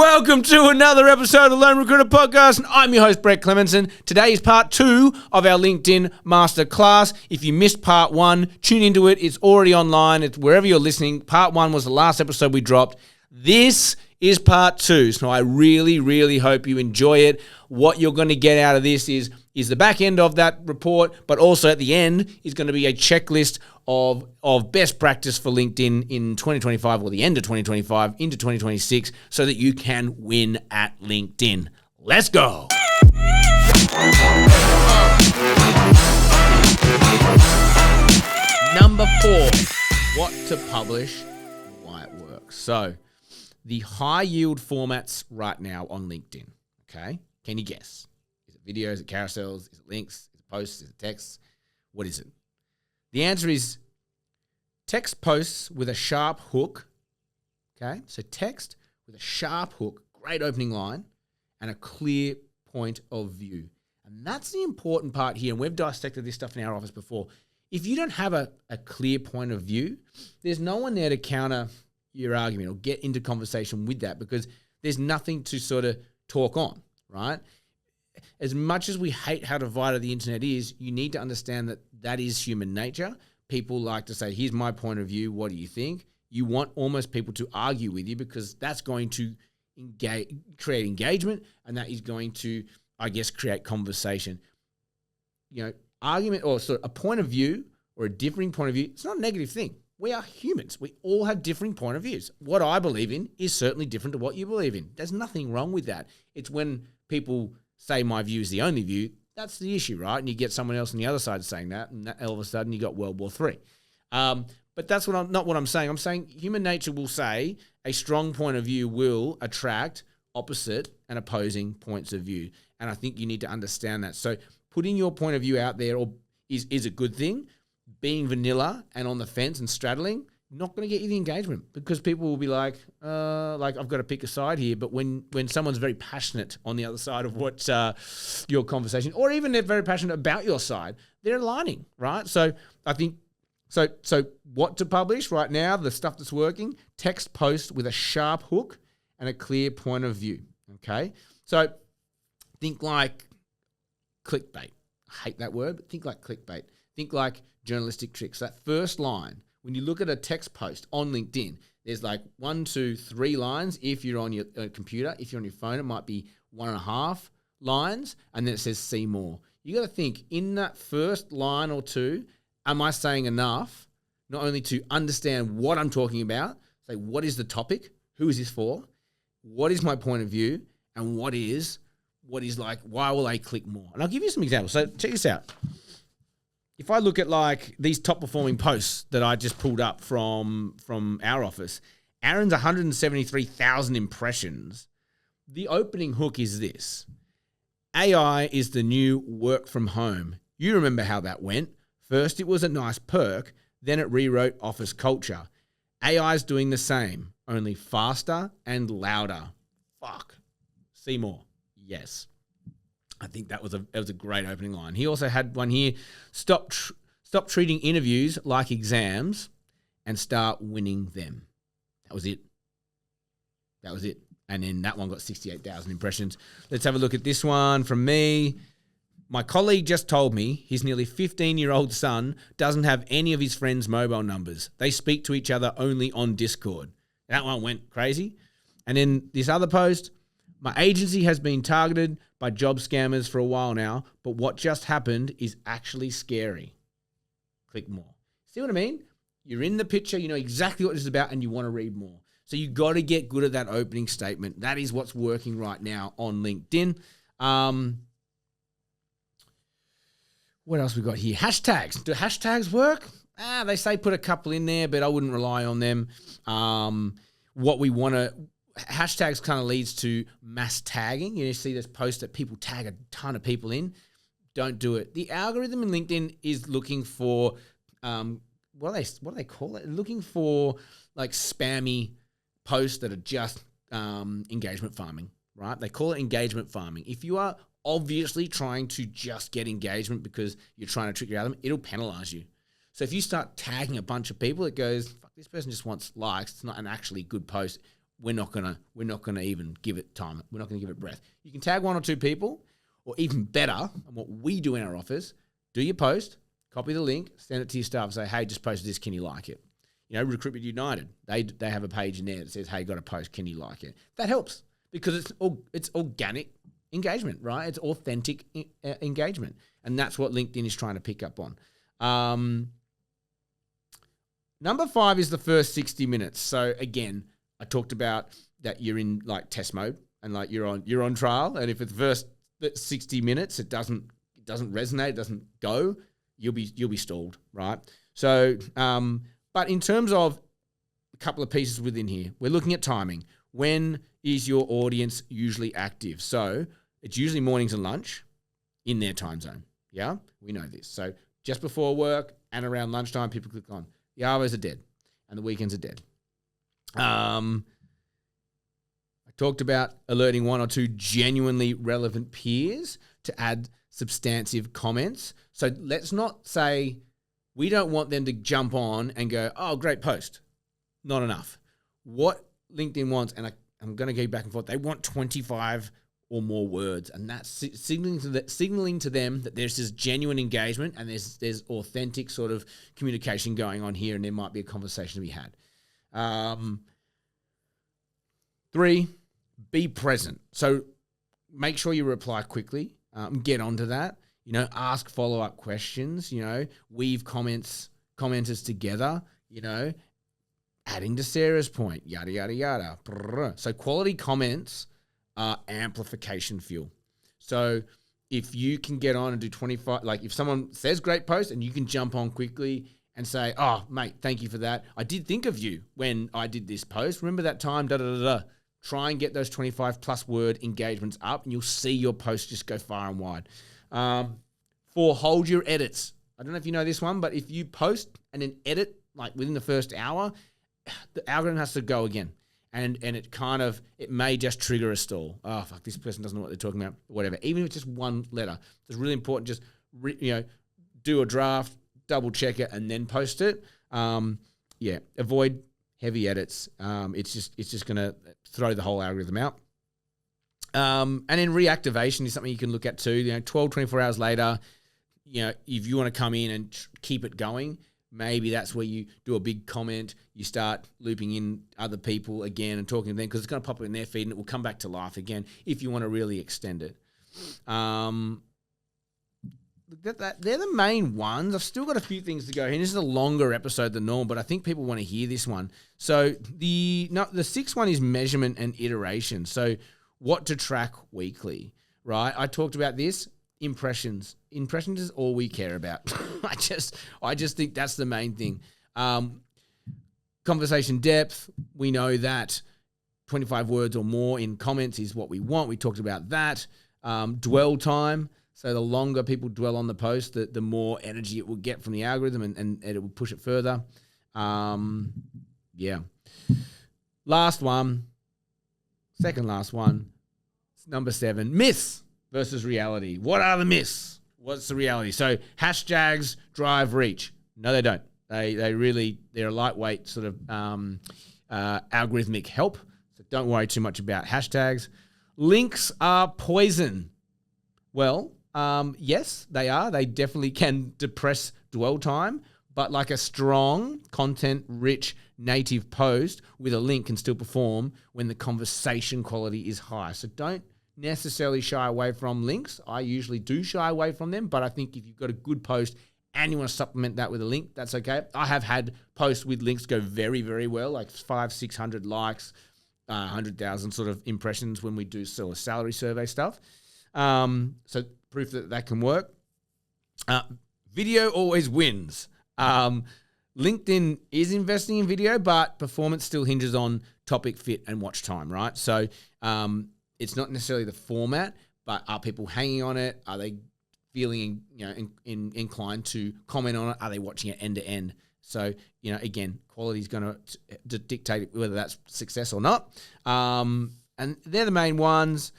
Welcome to another episode of the Lone Recruiter Podcast. And I'm your host, Brett Clemenson. Today is part 2 of our LinkedIn Masterclass. If you missed part 1, tune into it. It's already online. It's wherever you're listening. Part 1 was the last episode we dropped. This is part 2. So I really hope you enjoy it. What you're going to get out of this is the back end of that report, but also at the end is going to be a checklist of best practice for LinkedIn in 2025 or the end of 2025 into 2026 so that you can win at LinkedIn. Let's go. Number 4, what to publish, why it works. So the high yield formats right now on LinkedIn, okay? Can you guess? Is it videos, is it carousels, is it links, is it posts, is it texts? What is it? The answer is text posts with a sharp hook, okay? So text with a sharp hook, great opening line, and a clear point of view. And that's the important part here, and we've dissected this stuff in our office before. If you don't have a clear point of view, there's no one there to counter your argument or get into conversation with that because there's nothing to sort of talk on, right? As much as we hate how divided the internet is, you need to understand that that is human nature. People like to say, here's my point of view, what do you think? You want almost people to argue with you because that's going to create engagement and that is going to, I guess, create conversation. You know, argument or sort of a point of view or a differing point of view, it's not a negative thing. We are humans. We all have differing point of views. What I believe in is certainly different to what you believe in. There's nothing wrong with that. It's when people say my view is the only view, that's the issue, right? And you get someone else on the other side saying that, and all of a sudden you got World War III. But that's not what I'm saying. I'm saying human nature will say a strong point of view will attract opposite and opposing points of view. And I think you need to understand that. So putting your point of view out there is a good thing. Being vanilla and on the fence and straddling, not going to get you the engagement because people will be like I've got to pick a side here. But when someone's very passionate on the other side of what your conversation, or even they're very passionate about your side, they're aligning, right? So I think, so what to publish right now, the stuff that's working, text post with a sharp hook and a clear point of view, okay? So think like clickbait. I hate that word, but think like clickbait. Think like journalistic tricks. That first line, when you look at a text post on LinkedIn, there's like 1, 2, 3 lines. If you're on your computer, if you're on your phone, it might be 1.5 lines, and then it says see more. You got to think in that first line or two, am I saying enough not only to understand what I'm talking about, say what is the topic, who is this for, what is my point of view, and what is like, why will they click more? And I'll give you some examples. So check this out. If I look at like these top performing posts that I just pulled up from our office, Aaron's 173,000 impressions. The opening hook is this: AI is the new work from home. You remember how that went. First, it was a nice perk. Then it rewrote office culture. AI is doing the same, only faster and louder. Fuck. See more. Yes. I think that was a great opening line. He also had one here: stop treating interviews like exams and start winning them. That was it. And then that one got 68,000 impressions. Let's have a look at this one from me. My colleague just told me his nearly 15-year-old son doesn't have any of his friends' mobile numbers. They speak to each other only on Discord. That one went crazy. And then this other post: my agency has been targeted by job scammers for a while now, but what just happened is actually scary. Click more. See what I mean? You're in the picture, you know exactly what this is about, and you want to read more. So you got to get good at that opening statement. That is what's working right now on LinkedIn. What else we got here? Hashtags. Do hashtags work? They say put a couple in there, but I wouldn't rely on them. Hashtags kind of leads to mass tagging. You see this post that people tag a ton of people in. Don't do it. The algorithm in LinkedIn is looking for, what do they call it? Looking for like spammy posts that are just engagement farming, right? They call it engagement farming. If you are obviously trying to just get engagement because you're trying to trick your algorithm, it'll penalize you. So if you start tagging a bunch of people, it goes, fuck, this person just wants likes. It's not an actually good post. we're not gonna even give it time. We're not gonna give it breath. You can tag 1 or 2 people, or even better, and what we do in our office, do your post, copy the link, send it to your staff, say, hey, just posted this, can you like it? Recruitment United, they have a page in there that says, hey, got a post, can you like it? That helps because it's organic engagement, right? It's authentic engagement, and that's what LinkedIn is trying to pick up on. Number 5 is the first 60 minutes. So again, I talked about that you're in like test mode and like you're on trial, and if it's the first 60 minutes it doesn't resonate, it doesn't go, you'll be stalled, right? So, but in terms of a couple of pieces within here, we're looking at timing. When is your audience usually active? So it's usually mornings and lunch in their time zone. Yeah, we know this. So just before work and around lunchtime, people click on. The hours are dead and the weekends are dead. I talked about alerting 1 or 2 genuinely relevant peers to add substantive comments. So let's not say we don't want them to jump on and go, oh, great post. Not enough. What LinkedIn wants, and I'm going to go back and forth, they want 25 or more words, and that's signaling to them that there's this genuine engagement and there's authentic sort of communication going on here, and there might be a conversation to be had. 3, be present. So make sure you reply quickly. Get onto that. Ask follow-up questions. Weave commenters together. Adding to Sarah's point. Yada yada yada. So quality comments are amplification fuel. So if you can get on and do 25, like if someone says great post and you can jump on quickly and say, oh, mate, thank you for that. I did think of you when I did this post. Remember that time, da-da-da-da. Try and get those 25 plus word engagements up and you'll see your post just go far and wide. 4, hold your edits. I don't know if you know this one, but if you post and then edit like within the first hour, the algorithm has to go again. And it may just trigger a stall. Oh, fuck, this person doesn't know what they're talking about, whatever. Even if it's just one letter. It's really important, just, do a draft, double check it, and then post it. Avoid heavy edits. It's just going to throw the whole algorithm out. And then reactivation is something you can look at too. 12, 24 hours later, if you want to come in and keep it going, maybe that's where you do a big comment, you start looping in other people again and talking to them because it's going to pop up in their feed and it will come back to life again if you want to really extend it. They're the main ones. I've still got a few things to go here. This is a longer episode than normal, but I think people want to hear this one. So the 6th one is measurement and iteration. So what to track weekly, right? I talked about this. Impressions is all we care about. I just think that's the main thing. Conversation depth, we know that 25 words or more in comments is what we want. We talked about that. Dwell time, so the longer people dwell on the post, the more energy it will get from the algorithm and it will push it further. Last one, second last one, number 7, myths versus reality. What are the myths? What's the reality? So hashtags drive reach. No, they don't. They're a lightweight sort of algorithmic help. So don't worry too much about hashtags. Links are poison. Well, yes, they are. They definitely can depress dwell time, but like a strong, content-rich native post with a link can still perform when the conversation quality is high. So don't necessarily shy away from links. I usually do shy away from them, but I think if you've got a good post and you want to supplement that with a link, that's okay. I have had posts with links go very, very well, like 500-600 likes, 100,000 sort of impressions when we do sort of salary survey stuff. So proof that can work. Video always wins. LinkedIn is investing in video, but performance still hinges on topic fit and watch time, right? So it's not necessarily the format, but are people hanging on it? Are they feeling inclined to comment on it? Are they watching it end to end? So again, quality is going to dictate whether that's success or not. And they're the main ones.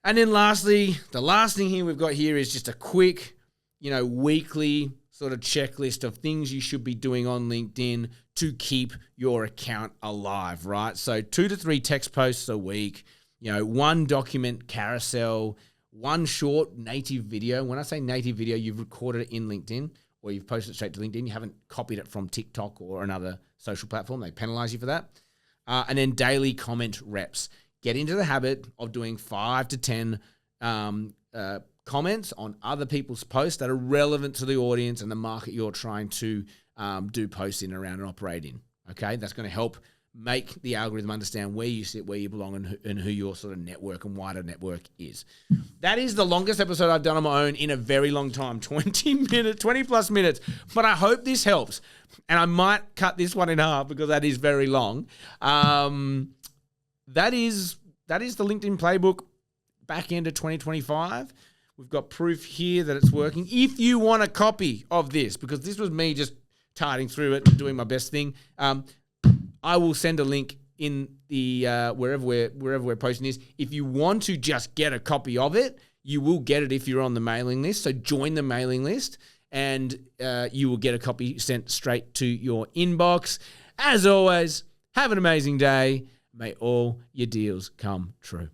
And then lastly, the last thing here we've got here is just a quick, weekly sort of checklist of things you should be doing on LinkedIn to keep your account alive, right? So 2 to 3 text posts a week, 1 document carousel, 1 short native video. When I say native video, you've recorded it in LinkedIn or you've posted it straight to LinkedIn. You haven't copied it from TikTok or another social platform. They penalize you for that. And then daily comment reps. Get into the habit of doing 5 to 10 comments on other people's posts that are relevant to the audience and the market you're trying to do posts in, around, and operate in. Okay, that's going to help make the algorithm understand where you sit, where you belong, and who your sort of network and wider network is. That is the longest episode I've done on my own in a very long time, 20 plus minutes. But I hope this helps. And I might cut this one in half because that is very long. That is the LinkedIn playbook back end of 2025. We've got proof here that it's working. If you want a copy of this, because this was me just tiding through it and doing my best thing, I will send a link in the wherever we're posting this. If you want to just get a copy of it, you will get it if you're on the mailing list. So join the mailing list, and you will get a copy sent straight to your inbox. As always, have an amazing day. May all your deals come true.